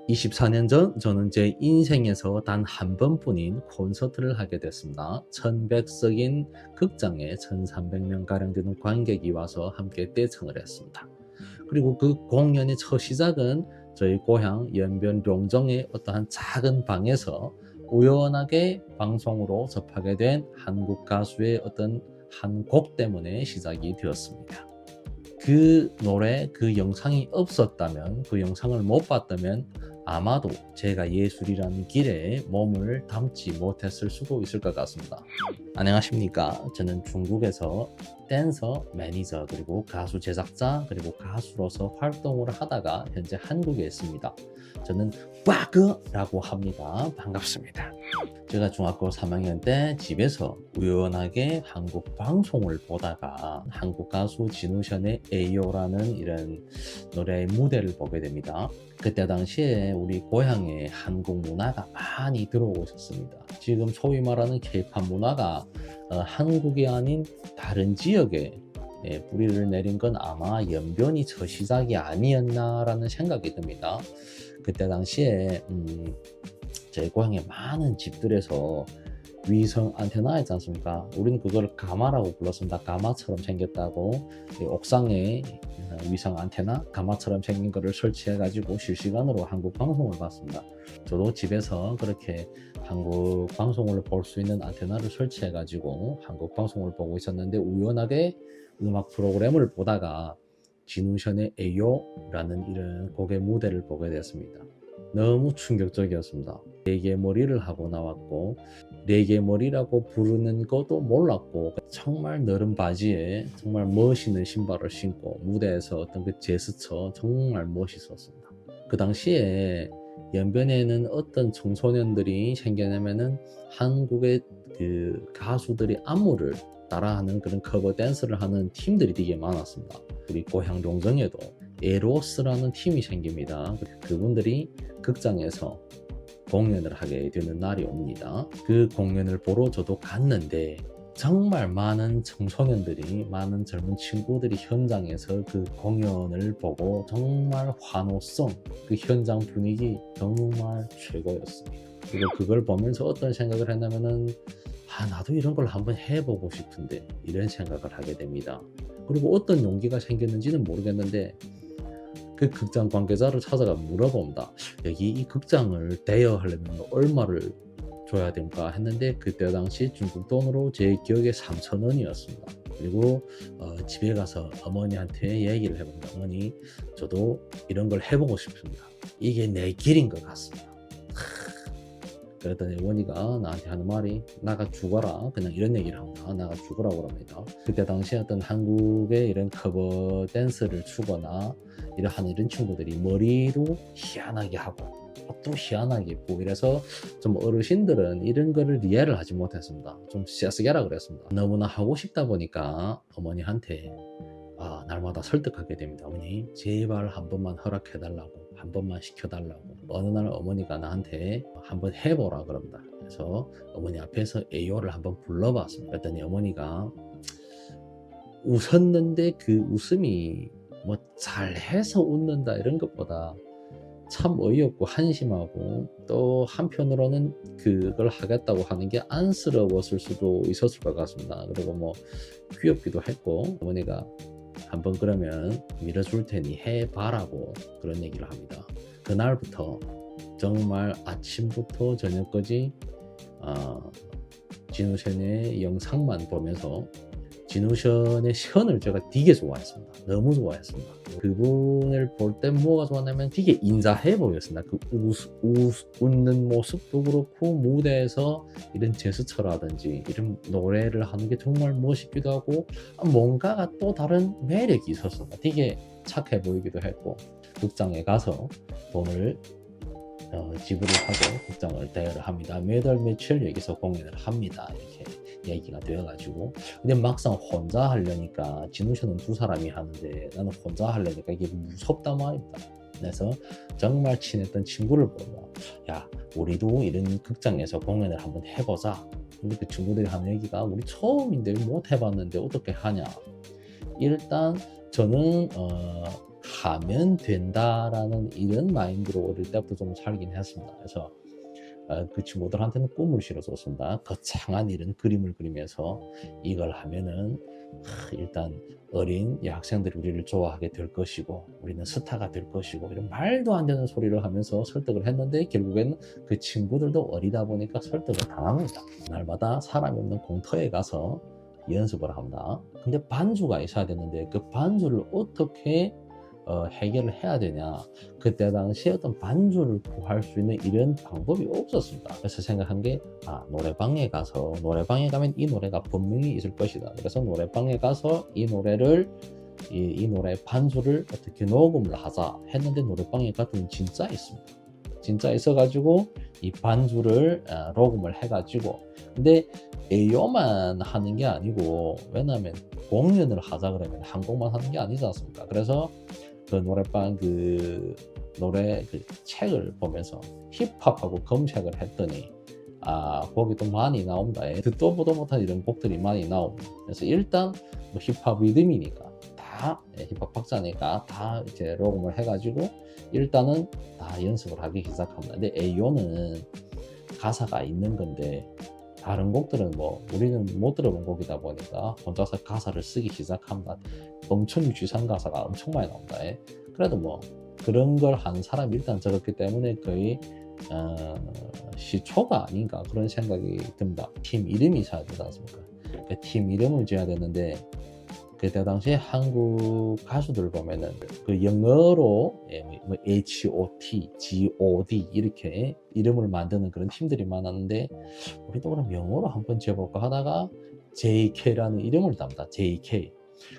24년 전 저는 제 인생에서 단 한 번뿐인 콘서트를 하게 됐습니다. 1100석인 극장에 1300명가량 되는 관객이 와서 함께 떼창을 했습니다. 그리고 그 공연의 첫 시작은 저희 고향 연변 룡정의 어떠한 작은 방에서 우연하게 방송으로 접하게 된 한국 가수의 어떤 한 곡 때문에 시작이 되었습니다. 그 노래, 그 영상이 없었다면, 그 영상을 못 봤다면 아마도 제가 예술이라는 길에 몸을 담지 못했을 수도 있을 것 같습니다. 안녕하십니까. 저는 중국에서 댄서, 매니저, 그리고 가수 제작자, 그리고 가수로서 활동을 하다가 현재 한국에 있습니다. 저는 빠그라고 합니다. 반갑습니다. 제가 중학교 3학년 때 집에서 우연하게 한국 방송을 보다가 한국 가수 진우션의 에이요라는 이런 노래의 무대를 보게 됩니다. 그때 당시에 우리 고향에 한국 문화가 많이 들어오고 있었습니다. 지금 소위 말하는 케이팝 문화가 한국이 아닌 다른 지역에 뿌리를 내린 건 아마 연변이 저 시작이 아니었나라는 생각이 듭니다. 그때 당시에 제 고향에 많은 집들에서 위성 안테나 있지 않습니까? 우리는 그걸 가마라고 불렀습니다. 가마처럼 생겼다고 옥상에 위성 안테나 가마처럼 생긴 거를 설치해 가지고 실시간으로 한국 방송을 봤습니다. 저도 집에서 그렇게 한국 방송을 볼 수 있는 안테나를 설치해 가지고 한국 방송을 보고 있었는데 우연하게 음악 프로그램을 보다가 진우션의 에요라는 이런 곡의 무대를 보게 되었습니다. 너무 충격적이었습니다. 레게 머리를 하고 나왔고 레게 머리라고 부르는 것도 몰랐고 정말 너른 바지에 정말 멋있는 신발을 신고 무대에서 어떤 그 제스처 정말 멋있었습니다. 그 당시에 연변에는 어떤 청소년들이 생겨나면은 한국의 그 가수들이 안무를 따라하는 그런 커버 댄스를 하는 팀들이 되게 많았습니다. 우리 고향 룡정에도 에로스라는 팀이 생깁니다. 그분들이 극장에서 공연을 하게 되는 날이 옵니다. 그 공연을 보러 저도 갔는데 정말 많은 청소년들이, 많은 젊은 친구들이 현장에서 그 공연을 보고 정말 환호성, 그 현장 분위기 정말 최고였습니다. 그리고 그걸 보면서 어떤 생각을 했냐면은 나도 이런 걸 한번 해보고 싶은데 이런 생각을 하게 됩니다. 그리고 어떤 용기가 생겼는지는 모르겠는데 그 극장 관계자를 찾아가 물어봅니다. 여기 이 극장을 대여하려면 얼마를 줘야 됩니까? 했는데 그때 당시 중국 돈으로 제 기억에 3,000원이었습니다. 그리고 집에 가서 어머니한테 얘기를 해봅니다. 어머니, 저도 이런 걸 해보고 싶습니다. 이게 내 길인 것 같습니다. 그랬더니 어머니가 나한테 하는 말이 나가 죽어라, 그냥 이런 얘기를 합니다. 나가 죽으라고 합니다. 그때 당시에 어떤 한국의 이런 커버 댄스를 추거나 이런 친구들이 머리도 희한하게 하고 옷도 희한하게 입고 이래서 좀 어르신들은 이런 거를 이해를 하지 못했습니다. 좀 쎄쓰게라 그랬습니다. 너무나 하고 싶다 보니까 어머니한테 날마다 설득하게 됩니다. 어머니, 제발 한 번만 허락해달라고, 한 번만 시켜달라고. 어느 날 어머니가 나한테 한번 해보라 그럽니다. 그래서 어머니 앞에서 에요를 한번 불러봤습니다. 그랬더니 어머니가 웃었는데 그 웃음이 뭐 잘해서 웃는다 이런 것보다 참 어이없고 한심하고 또 한편으로는 그걸 하겠다고 하는 게 안쓰러웠을 수도 있었을 것 같습니다. 그리고 뭐 귀엽기도 했고 어머니가 한번 그러면 밀어줄 테니 해봐라고 그런 얘기를 합니다. 그날부터 정말 아침부터 저녁까지 진우션의 영상만 보면서 진우션의 션을 제가 되게 좋아했습니다. 너무 좋아했습니다. 그분을 볼 때 뭐가 좋았냐면 되게 인자해 보였습니다. 그 웃는 모습도 그렇고 무대에서 이런 제스처라든지 이런 노래를 하는 게 정말 멋있기도 하고 뭔가가 또 다른 매력이 있었습니다. 되게 착해 보이기도 했고 극장에 가서 돈을 지불을 하고 극장을 대여를 합니다. 매달 며칠 여기서 공연을 합니다. 이렇게 얘기가 되어가지고 근데 막상 혼자 하려니까 진우션은 두 사람이 하는데 나는 혼자 하려니까 이게 무섭단 말입니다. 그래서 정말 친했던 친구를 보고 야, 우리도 이런 극장에서 공연을 한번 해보자. 근데 그 친구들이 하는 얘기가 우리 처음인데 못 해봤는데 어떻게 하냐. 일단 저는 하면 된다라는 이런 마인드로 어릴 때부터 좀 살긴 했습니다. 그래서 그 친구들한테는 꿈을 실어줬습니다. 거창한 이런 그림을 그리면서 이걸 하면은 일단 어린 여학생들이 우리를 좋아하게 될 것이고 우리는 스타가 될 것이고 이런 말도 안 되는 소리를 하면서 설득을 했는데 결국에는 그 친구들도 어리다 보니까 설득을 당합니다. 날마다 사람이 없는 공터에 가서 연습을 합니다. 근데 반주가 있어야 되는데 그 반주를 어떻게 해결을 해야 되냐. 그때 당시에 어떤 반주를 구할 수 있는 이런 방법이 없었습니다. 그래서 생각한 게 노래방에 가서 노래방에 가면 이 노래가 분명히 있을 것이다. 그래서 노래방에 가서 이 노래를 이 노래의 반주를 어떻게 녹음을 하자 했는데 노래방에 갔더니 진짜 있습니다. 진짜 있어가지고 이 반주를 녹음을 해가지고 근데 A요만 하는 게 아니고 왜냐하면 공연을 하자 그러면 한 곡만 하는 게 아니지 않습니까? 그래서 그 노래방 그 노래 그 책을 보면서 힙합하고 검색을 했더니 거기도 많이 나온다. 듣도 보도 못한 이런 곡들이 많이 나옵니다. 그래서 일단 뭐 힙합 리듬이니까 다 힙합 박자니까 다 이제 녹음을 해가지고 일단은 다 연습을 하기 시작합니다. 근데 A요는 가사가 있는 건데 다른 곡들은 뭐 우리는 못 들어본 곡이다 보니까 혼자서 가사를 쓰기 시작합니다. 엄청 유치한 가사가 엄청 많이 나온다. 그래도 뭐 그런 걸 한 사람이 일단 적었기 때문에 거의 시초가 아닌가 그런 생각이 듭니다. 팀 이름이 있어야 되지 않습니까? 그 팀 이름을 지어야 되는데 그때 당시에 한국 가수들 보면은 그 영어로 뭐 HOT, GOD 이렇게 이름을 만드는 그런 팀들이 많았는데 우리도 그럼 영어로 한번 지어볼까 하다가 JK라는 이름을 답니다. JK.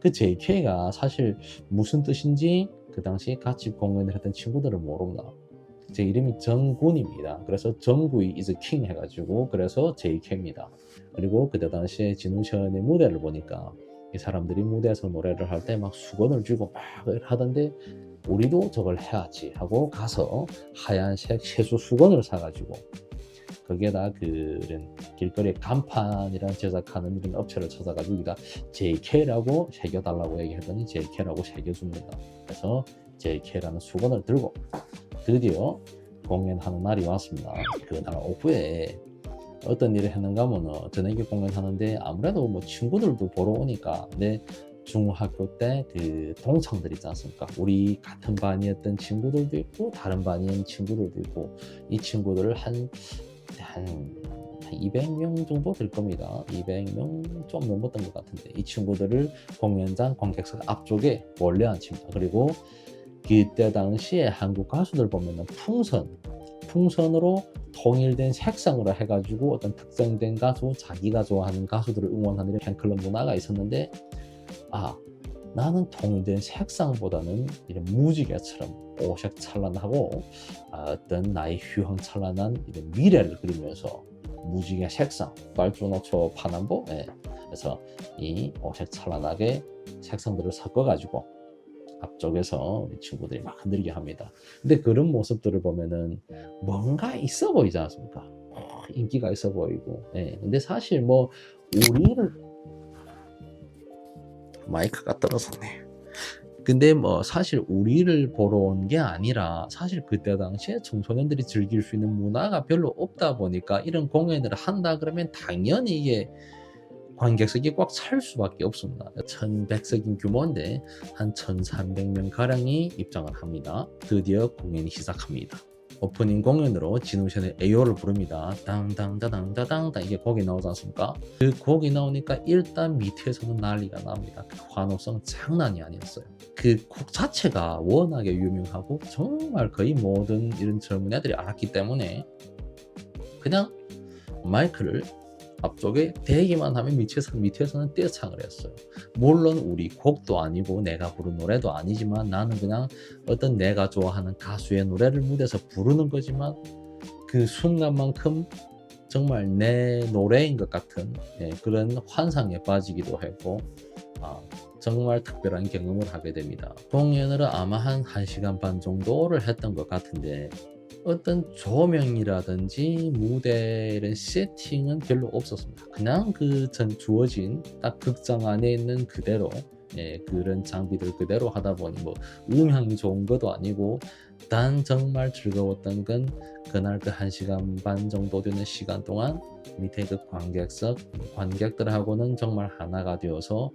그 JK가 사실 무슨 뜻인지 그 당시 같이 공연을 했던 친구들은 모릅니다. 제 이름이 정군입니다. 그래서 정구이 is king 해가지고 그래서 JK입니다. 그리고 그때 당시에 진우션의 무대를 보니까 이 사람들이 무대에서 노래를 할 때 막 수건을 쥐고 막 하던데 우리도 저걸 해야지 하고 가서 하얀색 세수 수건을 사가지고 거기에다 그런 길거리에 간판이랑 제작하는 이런 업체를 찾아가지고 여기다 JK라고 새겨달라고 얘기했더니 JK라고 새겨줍니다. 그래서 JK라는 수건을 들고 드디어 공연하는 날이 왔습니다. 그날 오후에 어떤 일을 했는가 하면 저녁에 공연하는데 아무래도 뭐 친구들도 보러 오니까 근데 중학교 때 그 동창들 있지 않습니까? 우리 같은 반이었던 친구들도 있고 다른 반이었던 친구들도 있고 이 친구들을 한 200명 정도 될 겁니다. 200명 좀 넘었던 것 같은데 이 친구들을 공연장 관객석 앞쪽에 몰래 앉힙니다. 그리고 그때 당시에 한국 가수들 보면은 풍선으로 통일된 색상으로 해가지고 어떤 특정된 가수, 자기가 좋아하는 가수들을 응원하는 팬클럽 문화가 있었는데 나는 통일된 색상보다는 이런 무지개처럼 오색찬란하고 어떤 나의 휘황찬란한 이런 미래를 그리면서 무지개 색상, 빨주노초 파남보 그래서 이 오색찬란하게 색상들을 섞어가지고 앞쪽에서 우리 친구들이 막 흔들게 합니다. 근데 그런 모습들을 보면은 뭔가 있어 보이지 않습니까? 인기가 있어 보이고. 근데 사실 뭐 우리를 마이크가 떨어졌네. 근데 뭐 사실 우리를 보러 온 게 아니라 사실 그때 당시에 청소년들이 즐길 수 있는 문화가 별로 없다 보니까 이런 공연을 한다 그러면 당연히 이게 관객석이 꽉 찰 수밖에 없습니다. 1100석인 규모인데 한 1300명 가량이 입장을 합니다. 드디어 공연이 시작합니다. 오프닝 공연으로 진우션의 에요를 부릅니다. 땅땅따당따당따 이게 곡이 나오지 않습니까? 그 곡이 나오니까 일단 밑에서는 난리가 납니다. 그 환호성 장난이 아니었어요. 그 곡 자체가 워낙에 유명하고 정말 거의 모든 이런 젊은 애들이 알았기 때문에 그냥 마이크를 앞쪽에 대기만 하면 밑에서는 떼창을 했어요. 물론 우리 곡도 아니고 내가 부른 노래도 아니지만 나는 그냥 어떤 내가 좋아하는 가수의 노래를 무대에서 부르는 거지만 그 순간만큼 정말 내 노래인 것 같은 그런 환상에 빠지기도 했고 정말 특별한 경험을 하게 됩니다. 공연을 아마 한 1시간 반 정도를 했던 것 같은데 어떤 조명이라든지 무대 이런 세팅은 별로 없었습니다. 그냥 그 주어진 딱 극장 안에 있는 그대로 그런 장비들 그대로 하다 보니 뭐 음향이 좋은 것도 아니고 단 정말 즐거웠던 건 그날 그 1시간 반 정도 되는 시간 동안 밑에 그 관객들하고는 정말 하나가 되어서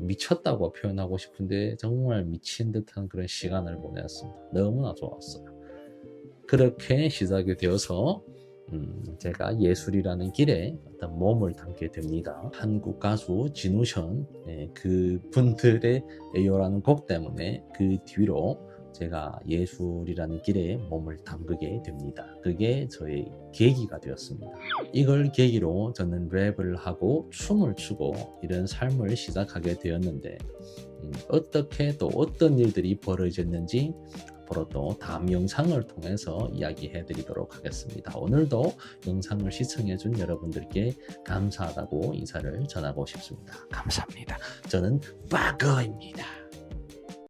미쳤다고 표현하고 싶은데 정말 미친 듯한 그런 시간을 보냈습니다. 너무나 좋았어요. 그렇게 시작이 되어서 제가 예술이라는 길에 어떤 몸을 담게 됩니다. 한국 가수 진우션 그 분들의 에요라는 곡 때문에 그 뒤로 제가 예술이라는 길에 몸을 담그게 됩니다. 그게 저의 계기가 되었습니다. 이걸 계기로 저는 랩을 하고 춤을 추고 이런 삶을 시작하게 되었는데 어떻게 또 어떤 일들이 벌어졌는지 앞으로 또 다음 영상을 통해서 이야기해 드리도록 하겠습니다. 오늘도 영상을 시청해 준 여러분들께 감사하다고 인사를 전하고 싶습니다. 감사합니다. 저는 빠거입니다.